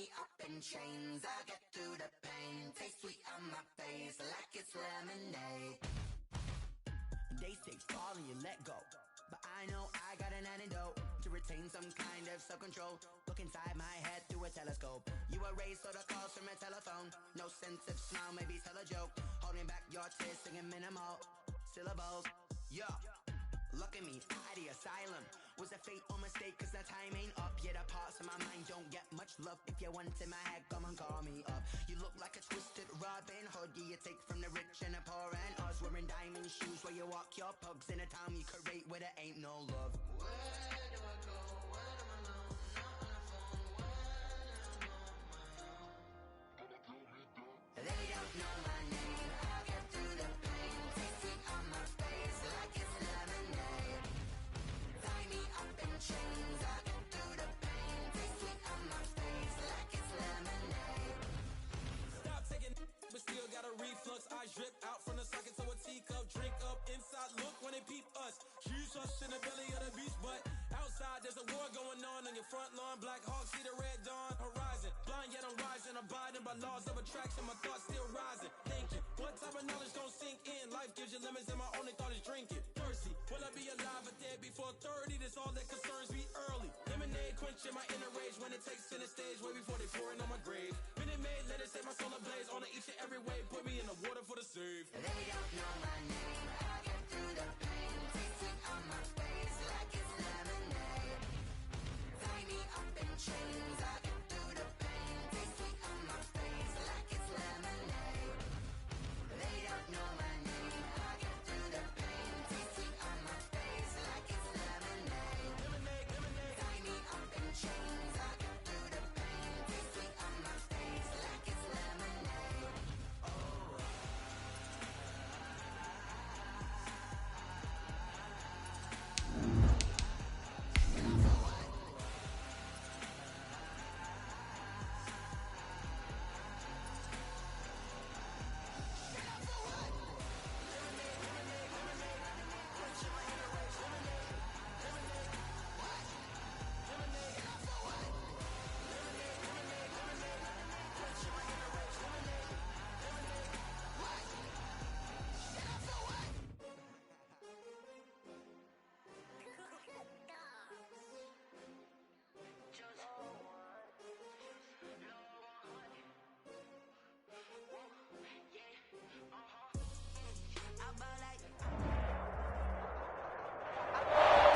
me up in chains, I get through the pain. Taste sweet on my face like it's lemonade. They say fall and you let go, but I know I got an antidote to retain some kind of self-control. Look inside my head through a telescope. You erase all the calls from a telephone. No sense of smile, maybe tell a joke. Holding back your tears, singing minimal syllables. Yeah, look at me, at the asylum. Was a fate or mistake, cause the time ain't up yet. A parts of my mind don't get much love. If you want in my head, come and call me up. You look like a twisted Robin Hood. You take from the rich and the poor and us. Wearing diamond shoes where you walk your pugs in a town you create where there ain't no love. Where do I go when I'm alone? Not on the phone when I'm on my own. They don't know my name. I'll get through the pain. Taste it on my face like it's lemonade. Tie me up in chains. I'll get through the pain. Taste it on my face like it's lemonade. Stop taking, but still got a reflux. I drip out from the socket to a teacup. Drink up inside. Look when they peep us. Shoes us in the belly of the beach, but outside there's a war going on your front lawn. Black Hawk see the red dawn horizon. Blind yet I'm rising, abiding by laws of attraction. My thoughts still rising. Thinking, what type of knowledge don't sink in? Life gives you limits, and my only thought is drinking. Thirsty, will I be alive or dead before 30? That's all that concerns me early. Lemonade quenching my inner rage when it takes center stage, way before they pour it on my grave. Minute Maid, let it set my soul ablaze. On each and every way, put me in the water for the save. They don't know my name. I get through the pain. Taste it on my face like it's lemonade. Tie me up in chains. I get through the pain. Taste it on my face like it's lemonade. They don't know my name. I get through the pain. Taste it on my face like it's lemonade. Tie me up in chains. I get through the pain. Taste it on my face like it's lemonade.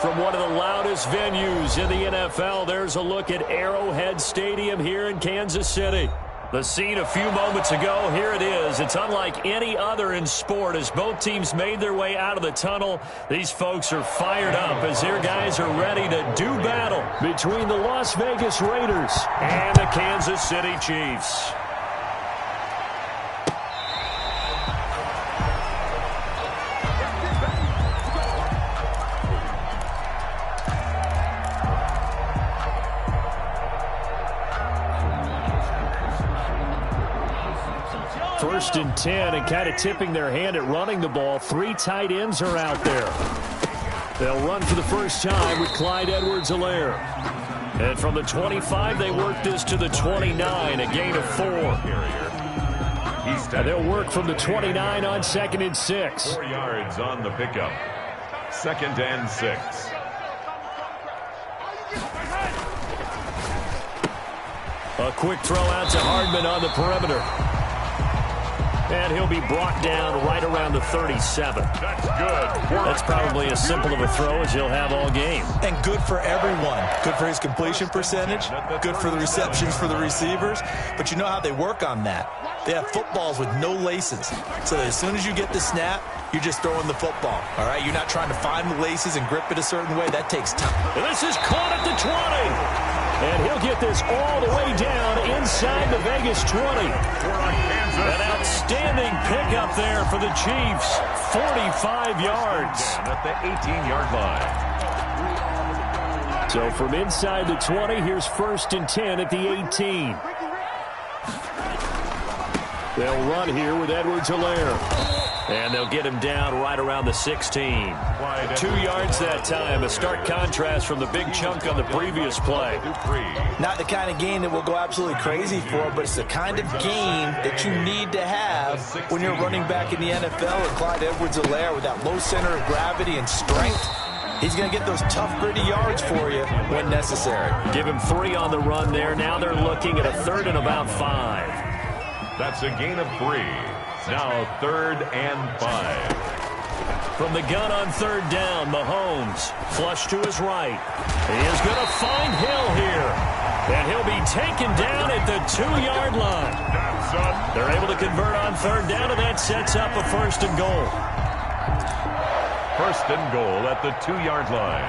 From one of the loudest venues in the NFL, there's a look at Arrowhead Stadium here in Kansas City. The scene a few moments ago, here it is. It's unlike any other in sport as both teams made their way out of the tunnel. These folks are fired up as their guys are ready to do battle between the Las Vegas Raiders and the Kansas City Chiefs. First and 10, and kind of tipping their hand at running the ball. 3 tight ends are out there. They'll run for the first time with Clyde Edwards-Helaire. And from the 25, they work this to the 29, a gain of 4. And they'll work from the 29 on 2nd and 6. 4 yards on the pickup. 2nd and 6. A quick throw out to Hardman on the perimeter. And he'll be brought down right around the 37. That's good. That's probably as simple of a throw as he'll have all game. And good for everyone. Good for his completion percentage. Good for the receptions for the receivers. But you know how they work on that. They have footballs with no laces. So that as soon as you get the snap, you're just throwing the football. All right? You're not trying to find the laces and grip it a certain way. That takes time. And this is caught at the 20. And he'll get this all the way down inside the Vegas 20. An outstanding pickup there for the Chiefs. 45 yards. At the 18-yard line. So from inside the 20, here's 1st and 10 at the 18. They'll run here with Edwards-Helaire. And they'll get him down right around the 16. 2 yards that time, a stark contrast from the big chunk on the previous play. Not the kind of game that we'll go absolutely crazy for, but it's the kind of game that you need to have when you're running back in the NFL. And Clyde Edwards-Helaire with that low center of gravity and strength, he's going to get those tough, gritty yards for you when necessary. Give him 3 on the run there. Now they're looking at a 3rd and about 5. That's a gain of 3. Now 3rd and 5. From the gun on 3rd down, Mahomes flush to his right. He is going to find Hill here. And he'll be taken down at the 2-yard line. They're able to convert on 3rd down, and that sets up a 1st and goal. 1st and goal at the 2-yard line.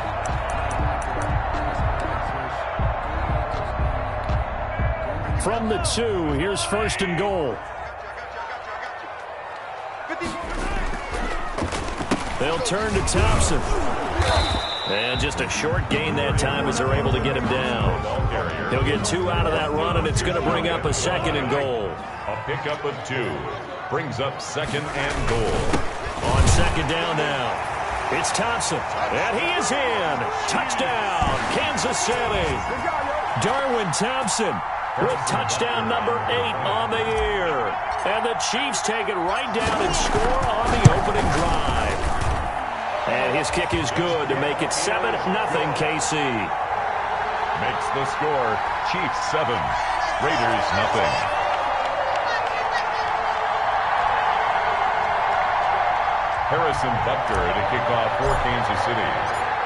From the 2, here's 1st and goal. They'll turn to Thompson. And just a short gain that time as they're able to get him down. He'll get 2 out of that run, and it's going to bring up a 2nd and goal. A pickup of 2 brings up 2nd and goal. On 2nd down now, it's Thompson. And he is in. Touchdown, Kansas City. Darwin Thompson with touchdown number 8 on the year. And the Chiefs take it right down and score on the opening drive. And his kick is good to make it 7-0 KC. Makes the score Chiefs 7, Raiders 0. Harrison Butker to kick off for Kansas City.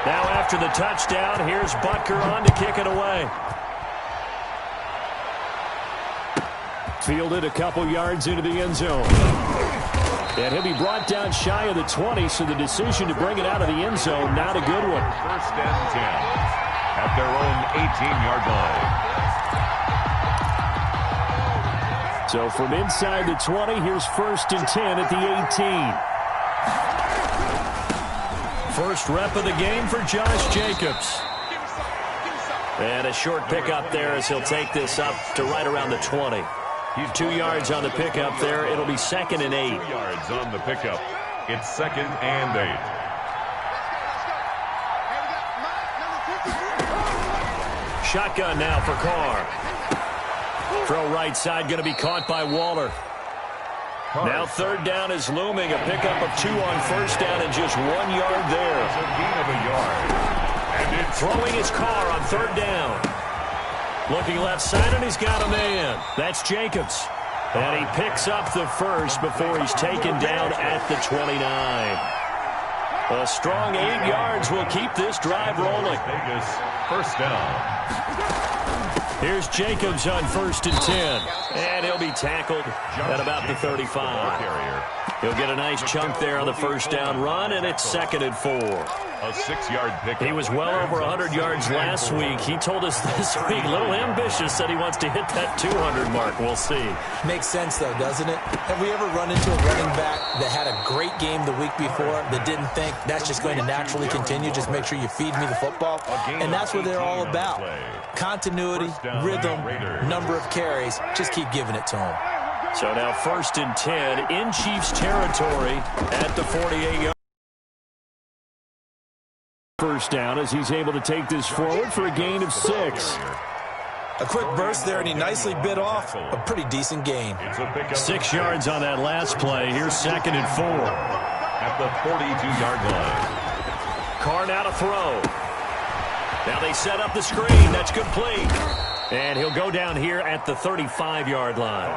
Now after the touchdown, here's Butker on to kick it away. Fielded a couple yards into the end zone. And he'll be brought down shy of the 20, so the decision to bring it out of the end zone, not a good one. 1st and 10 at their own 18-yard line. So from inside the 20, here's 1st and 10 at the 18. First rep of the game for Josh Jacobs. And a short pickup there as he'll take this up to right around the 20. 2 yards on the pickup there. It'll be 2nd and 8. 2 yards on the pickup. It's 2nd and 8. Shotgun now for Carr. Throw right side, going to be caught by Waller. Now 3rd down is looming. A pickup of 2 on 1st down and just 1 yard there. It's a gain of a yard. And it's throwing his Carr on 3rd down. Looking left side, and he's got a man. That's Jacobs. And he picks up the 1st before he's taken down at the 29. A strong 8 yards will keep this drive rolling. Vegas, 1st down. Here's Jacobs on 1st and 10. And he'll be tackled at about the 35. He'll get a nice chunk there on the 1st down run, and it's 2nd and 4. A 6-yard pickup. He was well over 100 yards last week. He told us this week, a little ambitious, said he wants to hit that 200 mark. We'll see. Makes sense, though, doesn't it? Have we ever run into a running back that had a great game the week before that didn't think that's just going to naturally continue? Just make sure you feed me the football. And that's what they're all about. Continuity, rhythm, number of carries. Just keep giving it to them. So now 1st and 10 in Chiefs territory at the 48-yard. 1st down as he's able to take this forward for a gain of 6. A quick burst there, and he nicely bit off a pretty decent gain. 6 yards on that last play. Here's 2nd and 4. At the 42-yard line. Carr now to throw. Now they set up the screen. That's complete. And he'll go down here at the 35-yard line.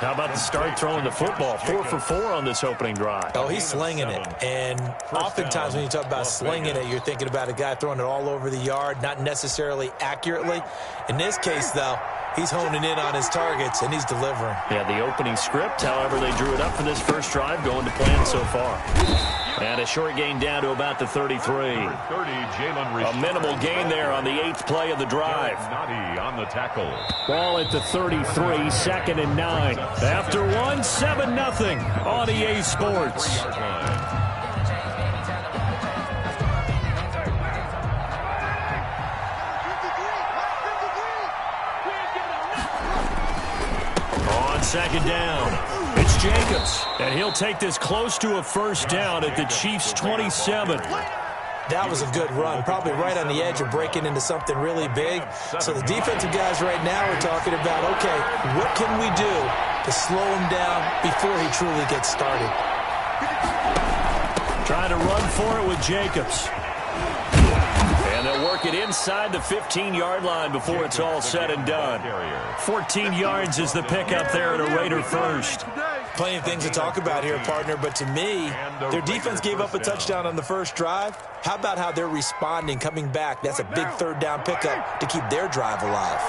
How about the start throwing the football? 4 for 4 on this opening drive. Oh, he's slinging it. And oftentimes when you talk about slinging it, you're thinking about a guy throwing it all over the yard, not necessarily accurately. In this case, though, he's honing in on his targets, and he's delivering. Yeah, the opening script, however, they drew it up for this first drive, going to plan so far. And a short gain down to about the 33. A minimal gain there on the 8th play of the drive. On the tackle. Ball at the 33, 2nd and 9. After 1, 7-0 on EA Sports. On 2nd down. It's Jacobs, and he'll take this close to a first down at the Chiefs' 27. That was a good run, probably right on the edge of breaking into something really big. So the defensive guys right now are talking about, okay, what can we do to slow him down before he truly gets started? Trying to run for it with Jacobs. And they'll work it inside the 15-yard line before it's all said and done. 14 yards is the pickup there at a Raider first. Plenty of things to talk about here, partner, but to me, their defense gave up a touchdown on the first drive. How about how they're responding, coming back? That's a big third down pickup to keep their drive alive.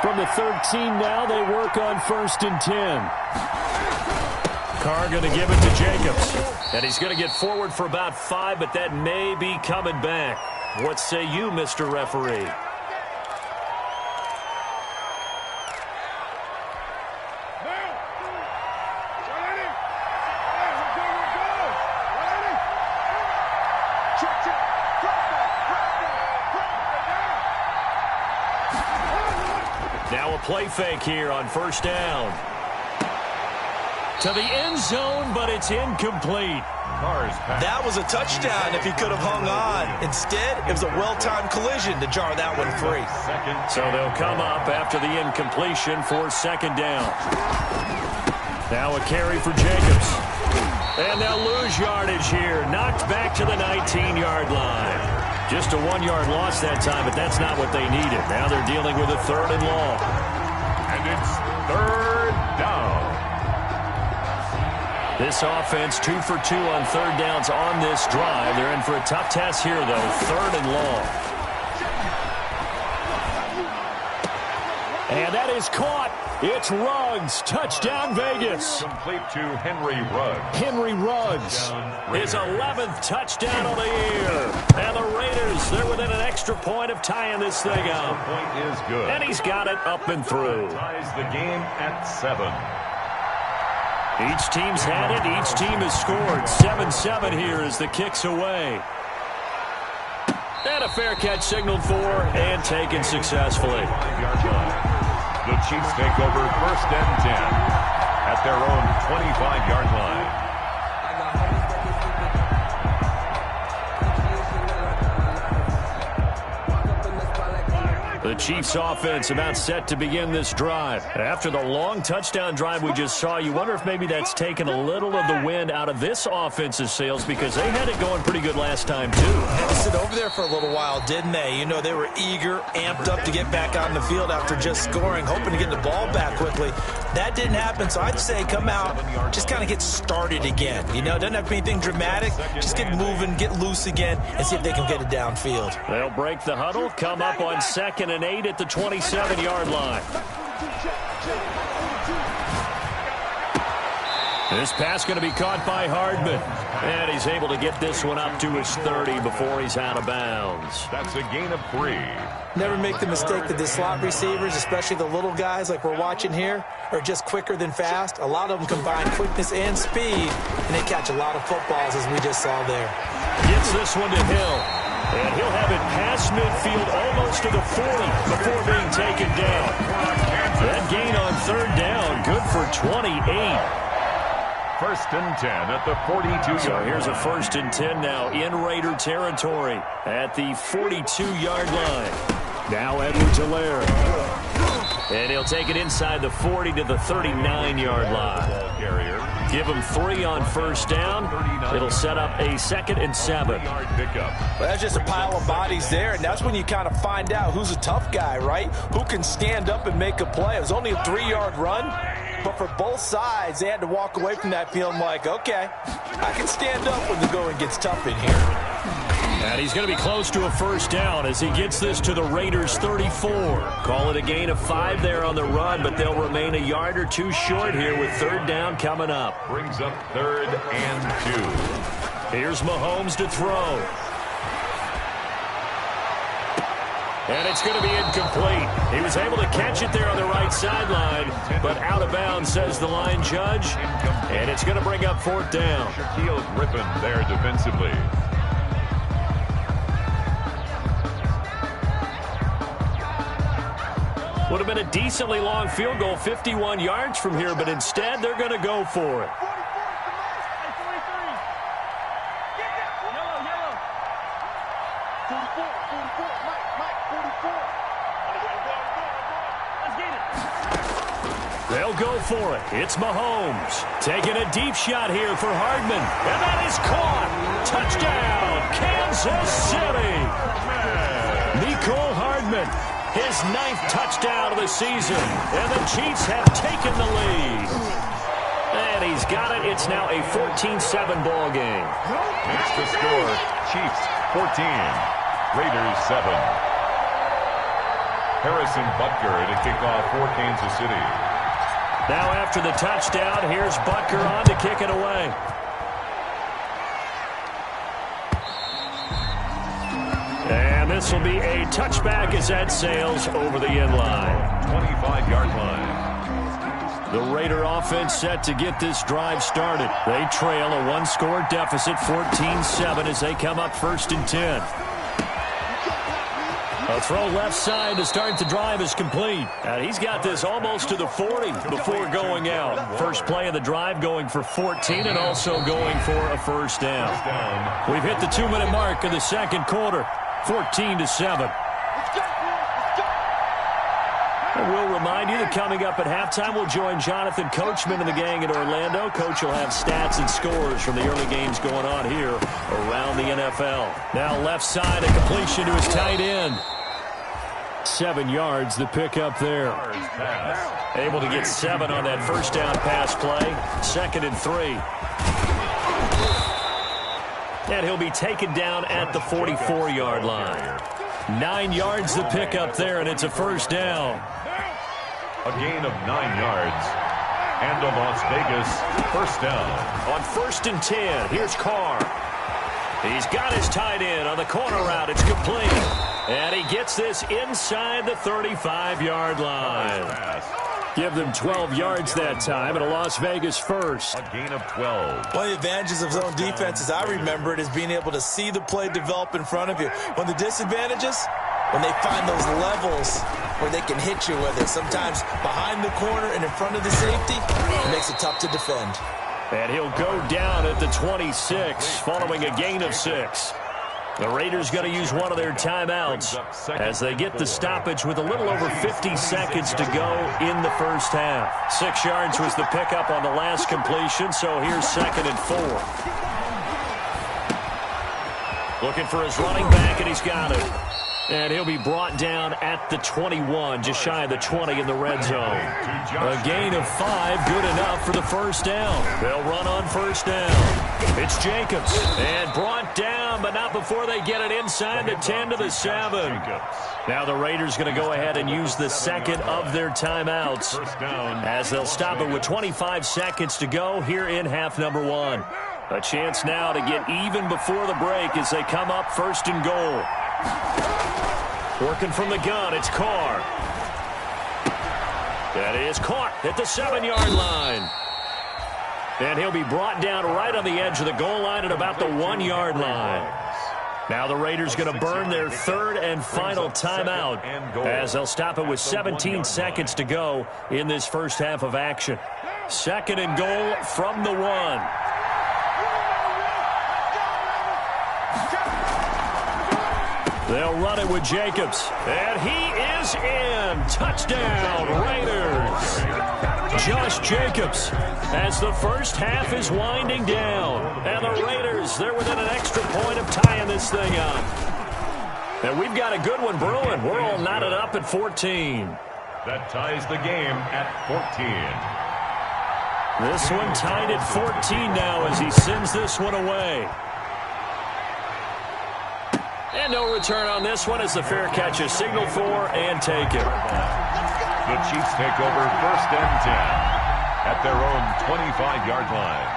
From the 13 now, they work on 1st and 10. Carr going to give it to Jacobs. And he's going to get forward for about 5, but that may be coming back. What say you, Mr. Referee? Now a play fake here on 1st down. To the end zone, but it's incomplete. That was a touchdown if he could have hung on. Instead, it was a well-timed collision to jar that one free. So they'll come up after the incompletion for 2nd down. Now a carry for Jacobs. And they'll lose yardage here. Knocked back to the 19-yard line. Just a 1-yard loss that time, but that's not what they needed. Now they're dealing with a 3rd and long. And it's 3rd down. This offense 2 for 2 on 3rd downs on this drive. They're in for a tough task here, though. 3rd and long. And that is caught. It's Ruggs. Touchdown, Vegas. Complete to Henry Ruggs. Henry Ruggs. His 11th touchdown of the year. And the Raiders, they're within an extra point of tying this thing up. The point is good. And he's got it up and through. Ties the game at 7. Each team's had it. Each team has scored. 7-7 here as the kick's away. And a fair catch signaled for and taken successfully. The Chiefs take over 1st and 10 at their own 25-yard line. The Chiefs offense about set to begin this drive. After the long touchdown drive we just saw, you wonder if maybe that's taken a little of the wind out of this offense's sails because they had it going pretty good last time too. Had to sit over there for a little while, didn't they? You know, they were eager, amped up to get back on the field after just scoring, hoping to get the ball back quickly. That didn't happen, so I'd say come out, just kind of get started again. You know, it doesn't have to be anything dramatic. Just get moving, get loose again, and see if they can get it downfield. They'll break the huddle, come up on 2nd and 8 at the 27-yard line. This pass going to be caught by Hardman. And he's able to get this one up to his 30 before he's out of bounds. That's a gain of 3. Never make the mistake that the slot receivers, especially the little guys like we're watching here, are just quicker than fast. A lot of them combine quickness and speed, and they catch a lot of footballs as we just saw there. Gets this one to Hill. And he'll have it past midfield almost to the 40 before being taken down. That gain on 3rd down, good for 28. 1st and 10 at the 42-yard line. So here's a 1st and 10 now in Raider territory at the 42-yard line. Now Edwards-Helaire. And he'll take it inside the 40 to the 39-yard line. Give him 3 on 1st down. It'll set up a 2nd and 7. Well, that's just a pile of bodies there, and that's when you kind of find out who's a tough guy, right? Who can stand up and make a play. It was only a 3-yard run, but for both sides, they had to walk away from that feeling like, okay, I can stand up when the going gets tough in here. And he's going to be close to a 1st down as he gets this to the Raiders' 34. Call it a gain of 5 there on the run, but they'll remain a yard or 2 short here with 3rd down coming up. Brings up 3rd and 2. Here's Mahomes to throw. And it's going to be incomplete. He was able to catch it there on the right sideline, but out of bounds, says the line judge. And it's going to bring up 4th down. Shaquille Griffin there defensively. Would have been a decently long field goal, 51 yards from here, but instead they're going to go for it. They'll go for it. It's Mahomes taking a deep shot here for Hardman. And that is caught. Touchdown, Kansas City. Nicole Hardman, his 9th touchdown of the season. And the Chiefs have taken the lead. And he's got it. It's now a 14-7 ball game. Next to score, Chiefs 14, Raiders 7. Harrison Butker to kick off for Kansas City. Now after the touchdown, here's Butker on to kick it away. And this will be a touchback as that sails over the end line. 25-yard line. The Raider offense set to get this drive started. They trail a one-score deficit, 14-7, as they come up 1st and 10. A throw left side to start the drive is complete. And he's got this almost to the 40 before going out. First play of the drive going for 14 and also going for a first down. We've hit the 2-minute mark of the second quarter, 14-7. And we'll remind you that coming up at halftime, we'll join Jonathan Coachman and the gang in Orlando. Coach will have stats and scores from the early games going on here around the NFL. Now left side, a completion to his tight end. 7 yards, the pickup there. Able to get 7 on that first down pass play. 2nd and 3. And he'll be taken down at the 44-yard line. 9 yards, the pickup there, and it's a first down. A gain of 9 yards. And a Las Vegas first down. On 1st and 10, here's Carr. He's got his tight end on the corner route. It's complete. And he gets this inside the 35-yard line. Give them 12 yards that time and a Las Vegas first. A gain of 12. One of the advantages of zone defense, as I remember it, is being able to see the play develop in front of you. One of the disadvantages, when they find those levels where they can hit you with it. Sometimes behind the corner and in front of the safety, it makes it tough to defend. And he'll go down at the 26 following a gain of 6. The Raiders going to use one of their timeouts as they get the stoppage with a little over 50 seconds to go in the first half. 6 yards was the pickup on the last completion, so here's 2nd and 4. Looking for his running back, and he's got it. And he'll be brought down at the 21, just shy of the 20 in the red zone. A gain of 5, good enough for the first down. They'll run on first down. It's Jacobs, and brought down, but not before they get it inside the 10 to the 7. Now the Raiders going to go ahead and use the second of their timeouts as they'll stop it with 25 seconds to go here in half number 1. A chance now to get even before the break as they come up 1st and goal. Working from the gun, it's Carr. That is caught at the 7-yard line. And he'll be brought down right on the edge of the goal line at about the 1-yard line. Now the Raiders going to burn their 3rd and final timeout as they'll stop it with 17 seconds to go in this first half of action. 2nd and goal from the 1. They'll run it with Jacobs. And he is in. Touchdown, Raiders. Josh Jacobs as the first half is winding down. And the Raiders, they're within an extra point of tying this thing up. And we've got a good one brewing. We're all knotted up at 14. That ties the game at 14. This one tied at 14 now as he sends this one away. And no return on this one as the fair catch is signaled for and taken. The Chiefs take over 1st and 10 at their own 25-yard line.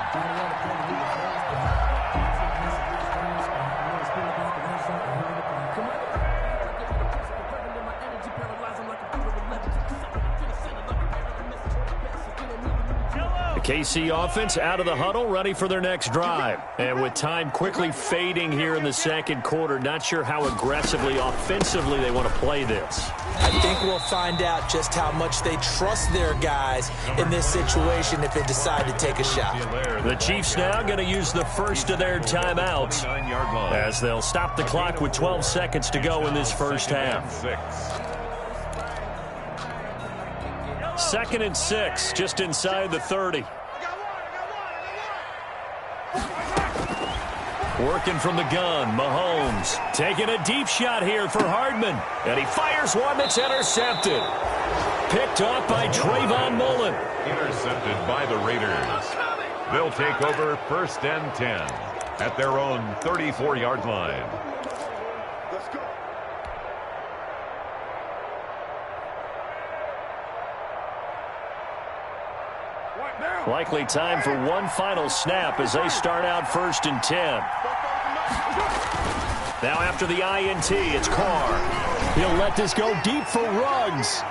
KC offense out of the huddle, ready for their next drive. And with time quickly fading here in the second quarter, not sure how aggressively, offensively they want to play this. I think we'll find out just how much they trust their guys in this situation if they decide to take a shot. The Chiefs now going to use the first of their timeouts as they'll stop the clock with 12 seconds to go in this first half. 2nd and 6, just inside the 30. Working from the gun, Mahomes taking a deep shot here for Hardman. And he fires one that's intercepted. Picked off by Trayvon Mullen. Intercepted by the Raiders. They'll take over 1st and 10 at their own 34-yard line. Let's go. Likely time for one final snap as they start out 1st and 10. Now after the INT, it's Carr. He'll let this go deep for Ruggs.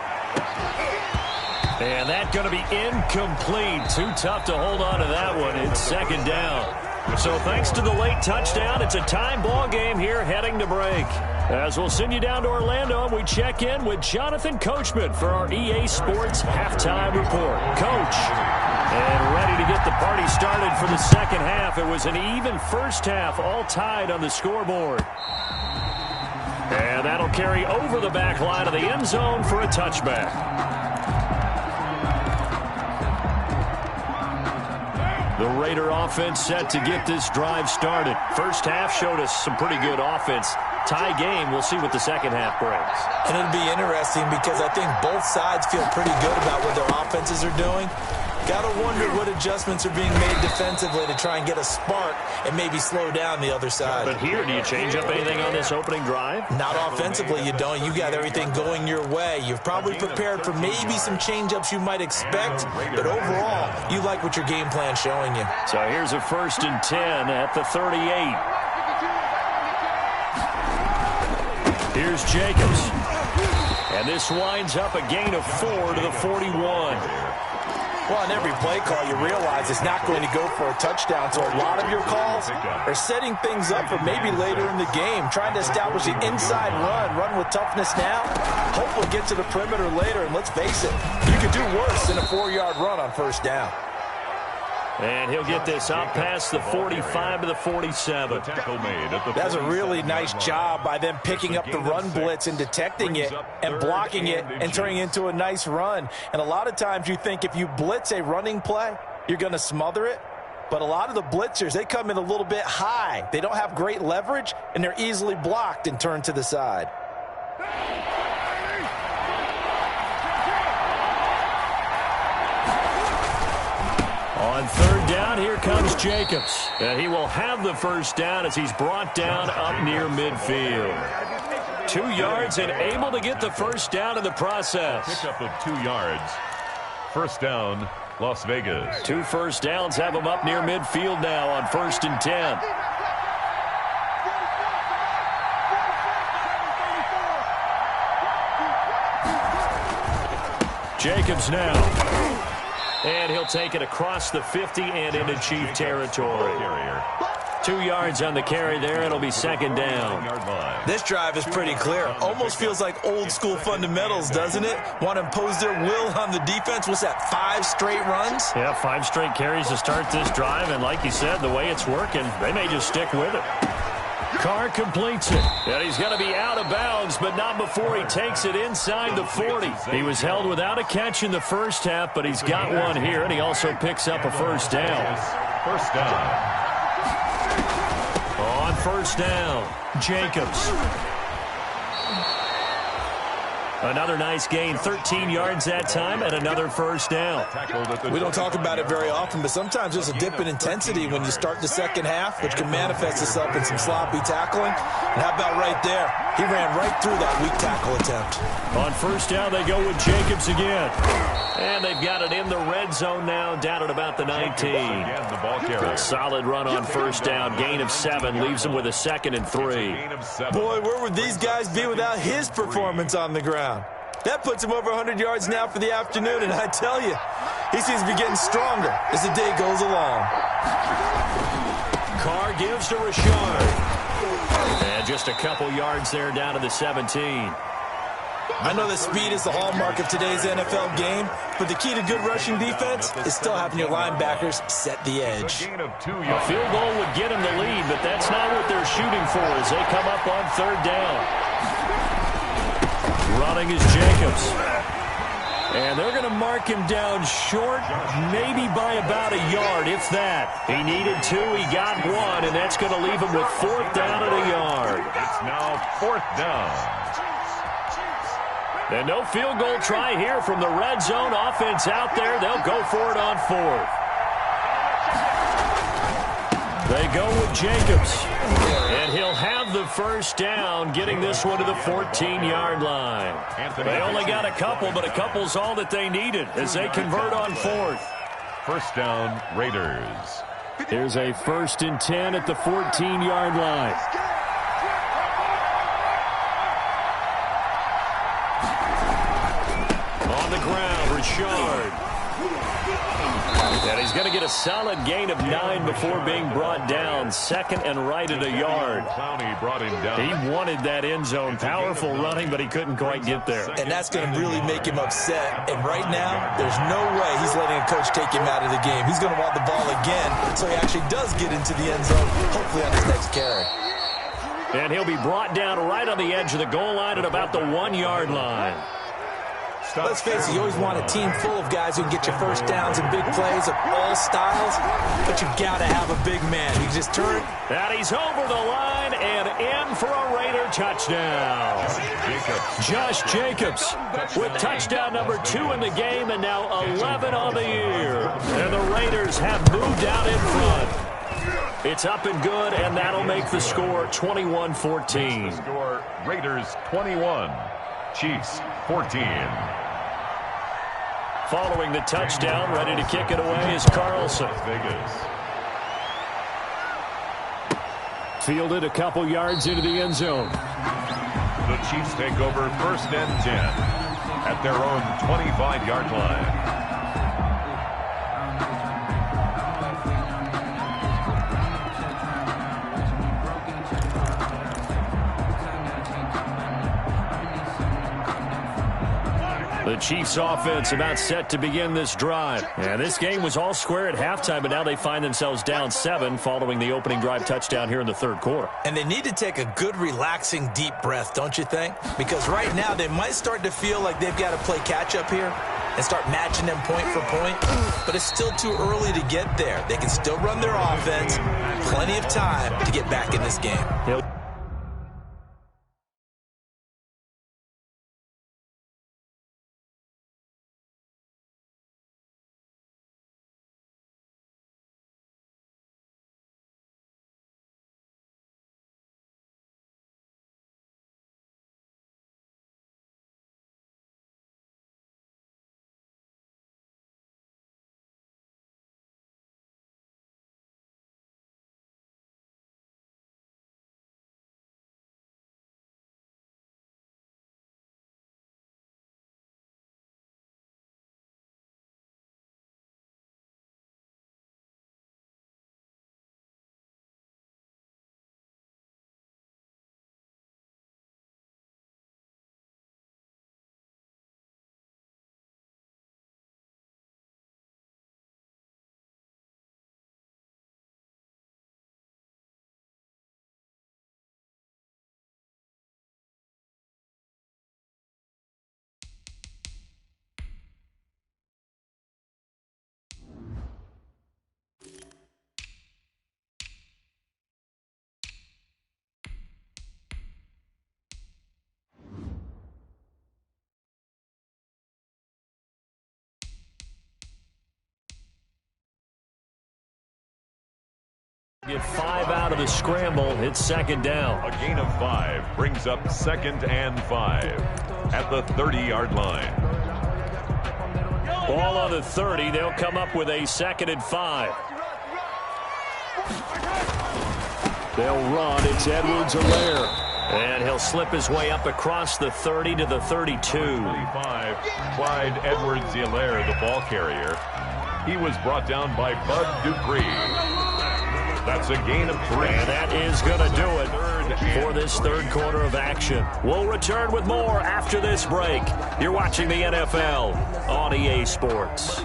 And that's going to be incomplete. Too tough to hold on to that one. It's 2nd down. So thanks to the late touchdown, it's a tie ball game here heading to break. As we'll send you down to Orlando, and we check in with Jonathan Coachman for our EA Sports Halftime Report. Coach, and ready to get the party started for the second half. It was an even first half, all tied on the scoreboard. And that'll carry over the back line of the end zone for a touchback. The Raider offense set to get this drive started. First half showed us some pretty good offense. Tie game, we'll see what the second half brings. And it'll be interesting because I think both sides feel pretty good about what their offenses are doing. Got to wonder what adjustments are being made defensively to try and get a spark and maybe slow down the other side. But here, do you change up anything on this opening drive? Not offensively, you don't. You got everything going your way. You've probably prepared for maybe some change-ups you might expect, but overall, you like what your game plan's showing you. So here's a 1st and 10 at the 38. Here's Jacobs. And this winds up a gain of 4 to the 41. Well, on every play call, you realize it's not going to go for a touchdown, so a lot of your calls are setting things up for maybe later in the game, trying to establish an inside run with toughness now, hopefully get to the perimeter later, and let's face it, you could do worse than a 4-yard run on 1st down. And he'll get this out past the 45 to the 47. That's a really nice job by them picking up the run blitz and detecting it and blocking it and turning it into a nice run. And a lot of times you think if you blitz a running play, you're going to smother it. But a lot of the blitzers, they come in a little bit high. They don't have great leverage, and they're easily blocked and turned to the side. On 3rd down, here comes Jacobs. And he will have the 1st down as he's brought down up near midfield. 2 yards and able to get the 1st down in the process. Pickup of 2 yards. 1st down, Las Vegas. 2 1st downs have him up near midfield now on 1st and 10. Jacobs now. And he'll take it across the 50 and into Chief territory. 2 yards on the carry there. It'll be 2nd down. This drive is pretty clear. Almost feels like old school fundamentals, doesn't it? Want to impose their will on the defense. What's that, 5 straight runs? Yeah, 5 straight carries to start this drive. And like you said, the way it's working, they may just stick with it. Carr completes it. And he's going to be out of bounds, but not before he takes it inside the 40. He was held without a catch in the first half, but he's got one here, and he also picks up a 1st down. 1st down. On 1st down, Jacobs. Another nice gain, 13 yards that time, and another 1st down. We don't talk about it very often, but sometimes there's a dip in intensity when you start the second half, which can manifest itself in some sloppy tackling. And how about right there? He ran right through that weak tackle attempt. On 1st down, they go with Jacobs again. And they've got it in the red zone now, down at about the 19. A solid run on 1st down. Gain of 7 leaves him with a 2nd and 3. Boy, where would these guys be without his performance on the ground? That puts him over 100 yards now for the afternoon, and I tell you, he seems to be getting stronger as the day goes along. Carr gives to Rashard. And just a couple yards there down to the 17. I know that speed is the hallmark of today's NFL game, but the key to good rushing defense is still having your linebackers set the edge. A field goal would get them the lead, but that's not what they're shooting for as they come up on third down. Running is Jacobs. And they're going to mark him down short, maybe by about a yard, if that. He needed 2, he got 1, and that's going to leave him with 4th down at a yard. It's now 4th down. And no field goal try here from the red zone offense out there. They'll go for it on 4th. They go with Jacobs. And he'll have the first down, getting this one to the 14-yard line. They only got a couple, but a couple's all that they needed as they convert on 4th. First down, Raiders. Here's a 1st and 10 at the 14-yard line. On the ground, Richard. And he's going to get a solid gain of 9 before being brought down. 2nd and right at a yard. Clowney brought him down. He wanted that end zone. Powerful running, but he couldn't quite get there. And that's going to really make him upset. And right now, there's no way he's letting a coach take him out of the game. He's going to want the ball again, so he actually does get into the end zone, hopefully on his next carry. And he'll be brought down right on the edge of the goal line at about the 1-yard line. Let's face it, you always want a team full of guys who can get you first downs and big plays of all styles, but you've got to have a big man. You can just turn. And he's over the line and in for a Raider touchdown. Josh Jacobs with touchdown number 2 in the game and now 11 on the year. And the Raiders have moved out in front. It's up and good, and that'll make the score 21-14. Score, Raiders 21, Chiefs 14. Following the touchdown, ready to kick it away is Carlson. Vegas. Fielded a couple yards into the end zone. The Chiefs take over 1st and 10 at their own 25-yard line. The Chiefs offense about set to begin this drive. And this game was all square at halftime, but now they find themselves down 7 following the opening drive touchdown here in the 3rd quarter. And they need to take a good, relaxing, deep breath, don't you think? Because right now they might start to feel like they've got to play catch-up here and start matching them point for point. But it's still too early to get there. They can still run their offense. Plenty of time to get back in this game. Get 5 out of the scramble. It's 2nd down. A gain of 5 brings up 2nd and 5 at the 30-yard line. Ball on the 30. They'll come up with a 2nd and 5. They'll run. It's Edwards-Helaire. And he'll slip his way up across the 30 to the 32. 25, Clyde Edwards-Helaire, the ball carrier. He was brought down by Bud Dupree. That's a gain of 3. And that is going to do it. for this third quarter of action. We'll return with more after this break. You're watching the NFL on EA Sports.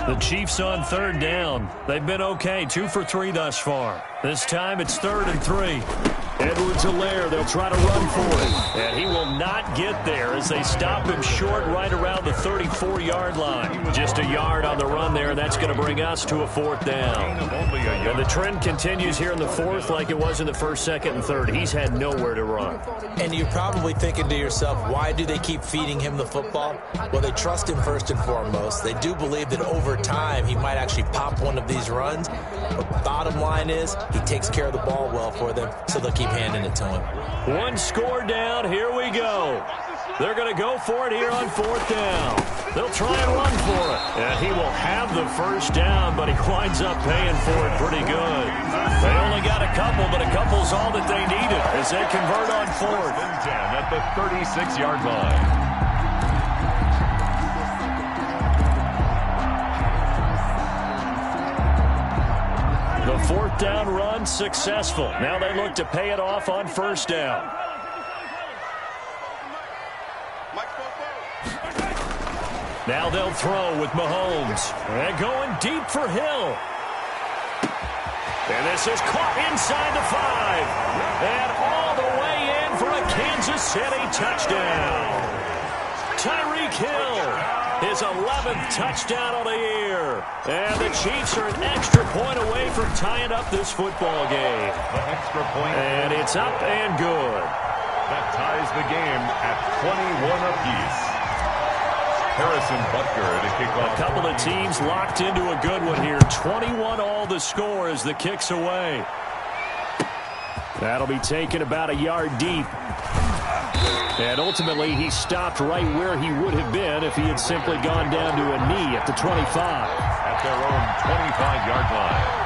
The Chiefs on third down. They've been okay, 2 for 3 thus far. This time it's 3rd and 3. Edwards-Helaire, they'll try to run for it. And he will not get there as they stop him short right around the 34-yard line. Just a yard on the run there, and that's going to bring us to a 4th down. And the trend continues here in the 4th like it was in the 1st, 2nd, and 3rd. He's had nowhere to run. And you're probably thinking to yourself, why do they keep feeding him the football? Well, they trust him first and foremost. They do believe that over time he might actually pop one of these runs. But the bottom line is he takes care of the ball well for them, so they'll keep handing it to him. 1 score down. Here we go. They're going to go for it here on 4th down. They'll try and run for it. And he will have the 1st down, but he winds up paying for it pretty good. They only got a couple, but a couple's all that they needed as they convert on 4th and 10 at the 36-yard line. The 4th down run successful. Now they look to pay it off on 1st down. Now they'll throw with Mahomes. And going deep for Hill. And this is caught inside the 5. And all the way in for a Kansas City touchdown. Tyreek Hill. His 11th touchdown of the year. And the Chiefs are an extra point away from tying up this football game. The extra point. And it's up and good. That ties the game at 21 apiece. Harrison Butker to kick off. A couple of teams locked into a good one here. 21 all the score as the kick's away. That'll be taken about a yard deep. And ultimately, he stopped right where he would have been if he had simply gone down to a knee at the 25. At their own 25-yard line.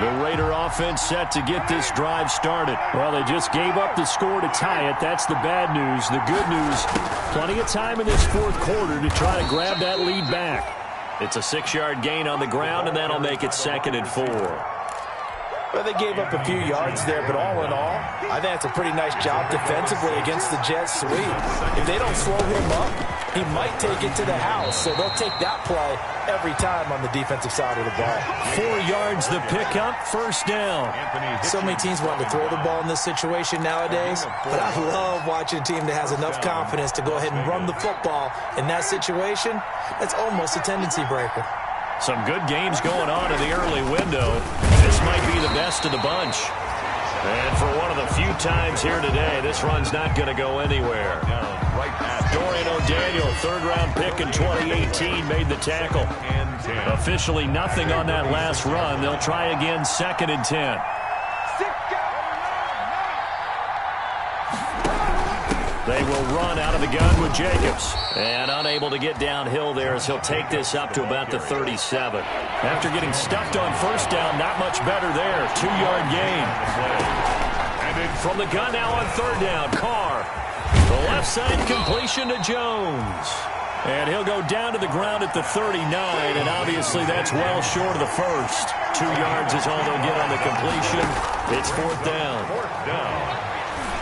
The Raider offense set to get this drive started. Well, they just gave up the score to tie it. That's the bad news. The good news, plenty of time in this 4th quarter to try to grab that lead back. It's a 6-yard gain on the ground, and that'll make it 2nd and 4. Well, they gave up a few yards there, but all in all, I think that's a pretty nice job defensively against the Jets sweep. If they don't slow him up, he might take it to the house, so they'll take that play every time on the defensive side of the ball. 4 yards the pickup, 1st down. So many teams want to throw the ball in this situation nowadays, but I love watching a team that has enough confidence to go ahead and run the football. In that situation, that's almost a tendency breaker. Some good games going on in the early window. This might be the best of the bunch. And for one of the few times here today, this run's not going to go anywhere. Dorian O'Daniel, 3rd-round pick in 2018, made the tackle. Officially nothing on that last run. They'll try again 2nd and 10. They will run out of the gun with Jacobs. And unable to get downhill there as he'll take this up to about the 37. After getting stuffed on 1st down, not much better there. 2-yard gain. From the gun now on 3rd down, Carr. The left side completion to Jones. And he'll go down to the ground at the 39, and obviously that's well short of the 1st. 2 yards is all they'll get on the completion. It's 4th down.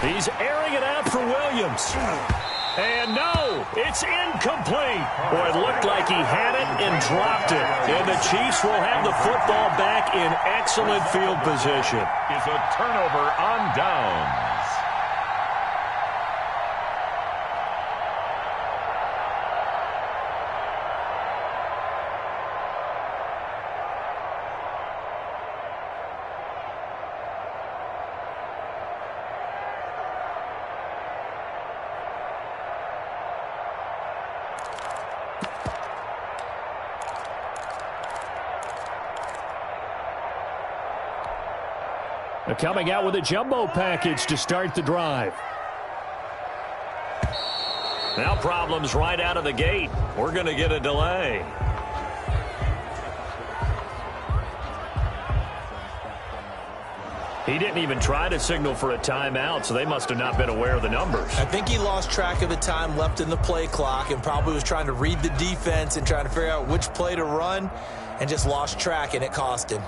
He's airing it out for Williams. And no, it's incomplete. Boy, it looked like he had it and dropped it. And the Chiefs will have the football back in excellent field position. Is a turnover on downs. Coming out with a jumbo package to start the drive. Now problems right out of the gate. We're going to get a delay. He didn't even try to signal for a timeout, so they must have not been aware of the numbers. I think he lost track of the time left in the play clock and probably was trying to read the defense and trying to figure out which play to run and just lost track, and it cost him.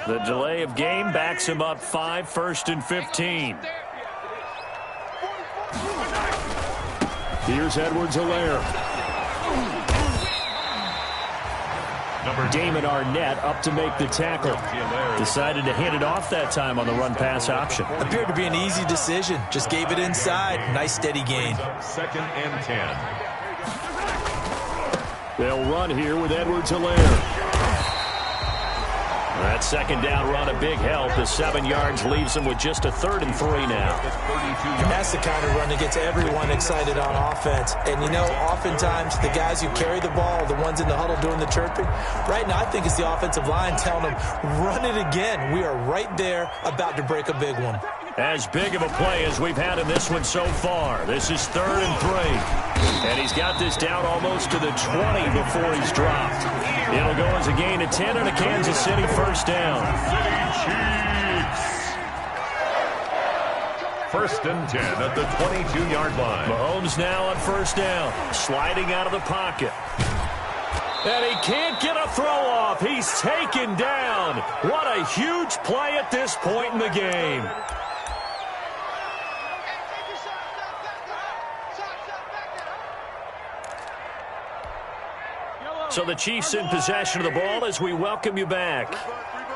The delay of game backs him up 5, 1st and 15. Here's Edwards-Helaire. Damon Arnett up to make the tackle. Decided to hand it off that time on the run-pass option. Appeared to be an easy decision. Just gave it inside. Nice steady gain. 2nd and 10. They'll run here with Edwards-Helaire. That second down run, a big help. The 7 yards leaves them with just a 3rd and 3 now. And that's the kind of run that gets everyone excited on offense. And, you know, oftentimes the guys who carry the ball are the ones in the huddle doing the chirping. Right now, I think it's the offensive line telling them, run it again. We are right there about to break a big one. As big of a play as we've had in this one so far. This is 3rd and 3. And he's got this down almost to the 20 before he's dropped. It'll go as a gain of 10 and a Kansas City first down. First and 10 at the 22-yard line. Mahomes now on first down. Sliding out of the pocket. And he can't get a throw off. He's taken down. What a huge play at this point in the game. So the Chiefs in possession of the ball as we welcome you back.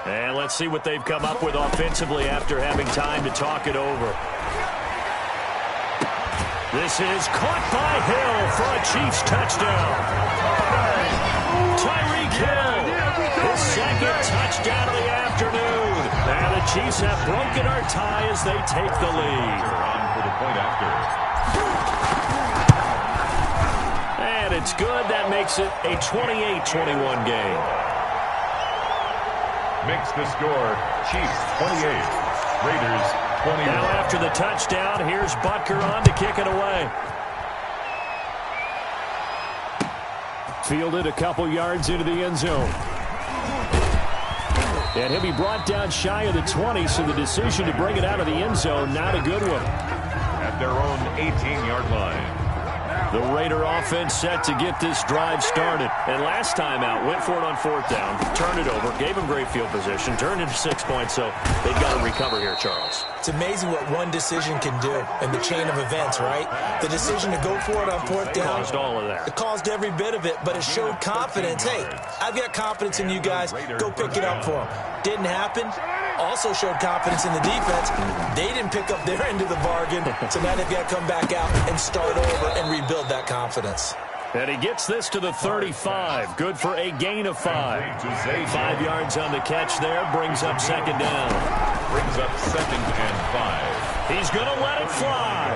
And let's see what they've come up with offensively after having time to talk it over. This is caught by Hill for a Chiefs touchdown. Tyreek Hill, his 2nd touchdown of the afternoon. And the Chiefs have broken our tie as they take the lead. On for the point after. And it's good. That makes it a 28-21 game. Makes the score Chiefs 28, Raiders 21. Now after the touchdown, here's Butker on to kick it away. Fielded a couple yards into the end zone. And he'll be brought down shy of the 20, so the decision to bring it out of the end zone, not a good one. At their own 18-yard line. The Raider offense set to get this drive started. And last time out, went for it on 4th down, turned it over, gave them great field position, turned into 6 points, so they've got to recover here, Charles. It's amazing what one decision can do in the chain of events, right? The decision to go for it on 4th down. Caused all of that. It caused every bit of it, but it showed confidence. Hey, I've got confidence in you guys. Go pick it up for them. Didn't happen. Also showed confidence in the defense. They didn't pick up their end of the bargain, so now they've got to come back out and start over and rebuild that confidence. And he gets this to the 35. Good for a gain of 5. 5 yards on the catch there. Brings up 2nd down. Brings up 2nd and 5. He's going to let it fly.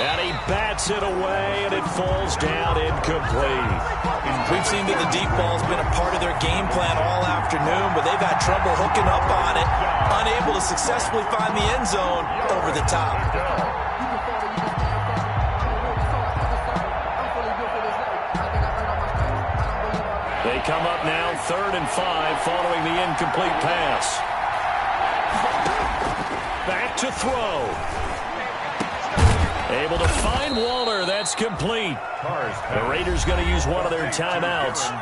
And he bats it away, and it falls down incomplete. We've seen that the deep ball's been a part of their game plan all afternoon, but they've had trouble hooking up on it, unable to successfully find the end zone over the top. They come up now 3rd and 5 following the incomplete pass. Back to throw. Able to find Waller. That's complete. The Raiders going to use one of their timeouts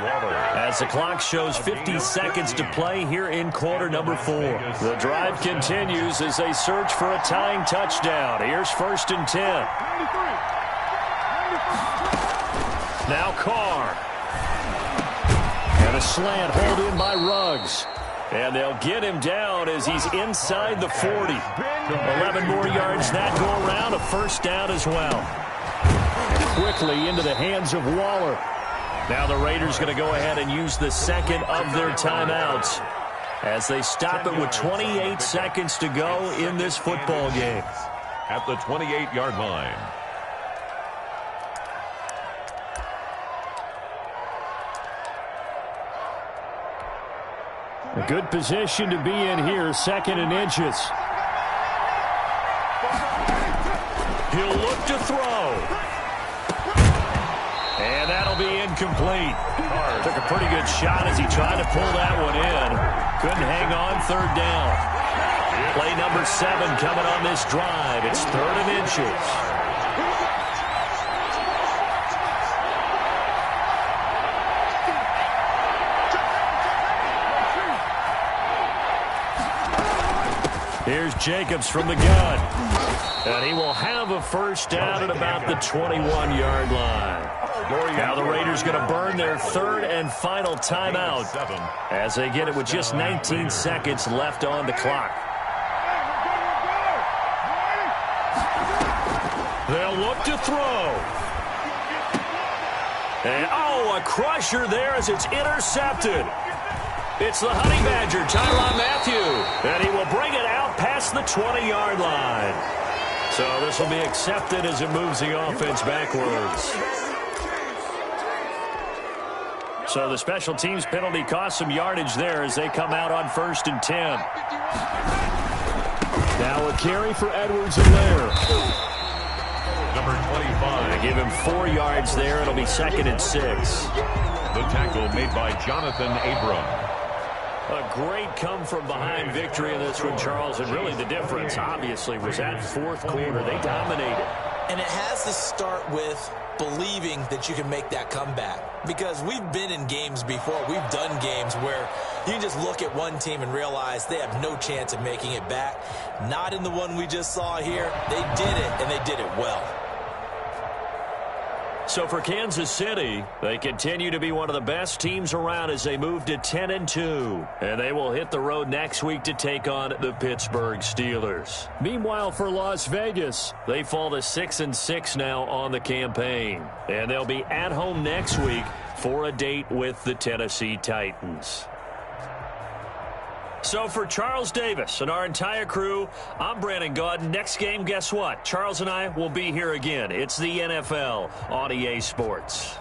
as the clock shows 50 seconds to play here in quarter number 4. The drive continues as they search for a tying touchdown. Here's 1st and 10. Now Carr. And a slant hold in by Ruggs. And they'll get him down as he's inside the 40. 11 more yards that go around, a first down as well. Quickly into the hands of Waller. Now the Raiders going to go ahead and use the 2nd of their timeouts as they stop it with 28 seconds to go in this football game. At the 28-yard line. A good position to be in here, 2nd and inches. He'll look to throw. And that'll be incomplete. Took a pretty good shot as he tried to pull that one in. Couldn't hang on, third down. Play number 7 coming on this drive. It's 3rd and inches. Here's Jacobs from the gun. And he will have a first down at about the 21-yard line. Now the Raiders going to burn their 3rd and final timeout as they get it with just 19 seconds left on the clock. They'll look to throw. And, a crusher there as it's intercepted. It's the Honey Badger, Tyrann Mathieu, and he will bring it out past the 20-yard line. So this will be accepted as it moves the offense backwards. So the special teams penalty cost some yardage there as they come out on 1st and 10. Now a carry for Edwards-Helaire. Number 25. They give him 4 yards there. It'll be 2nd and 6. The tackle made by Jonathan Abram. A great come-from-behind victory in this one, Charles, and really the difference, obviously, was that 4th quarter. They dominated. And it has to start with believing that you can make that comeback. Because we've been in games before. We've done games where you can just look at one team and realize they have no chance of making it back. Not in the one we just saw here. They did it, and they did it well. So for Kansas City, they continue to be one of the best teams around as they move to 10-2. And they will hit the road next week to take on the Pittsburgh Steelers. Meanwhile, for Las Vegas, they fall to 6-6 now on the campaign. And they'll be at home next week for a date with the Tennessee Titans. So for Charles Davis and our entire crew, I'm Brandon Gaudin. Next game, guess what? Charles and I will be here again. It's the NFL on EA Sports.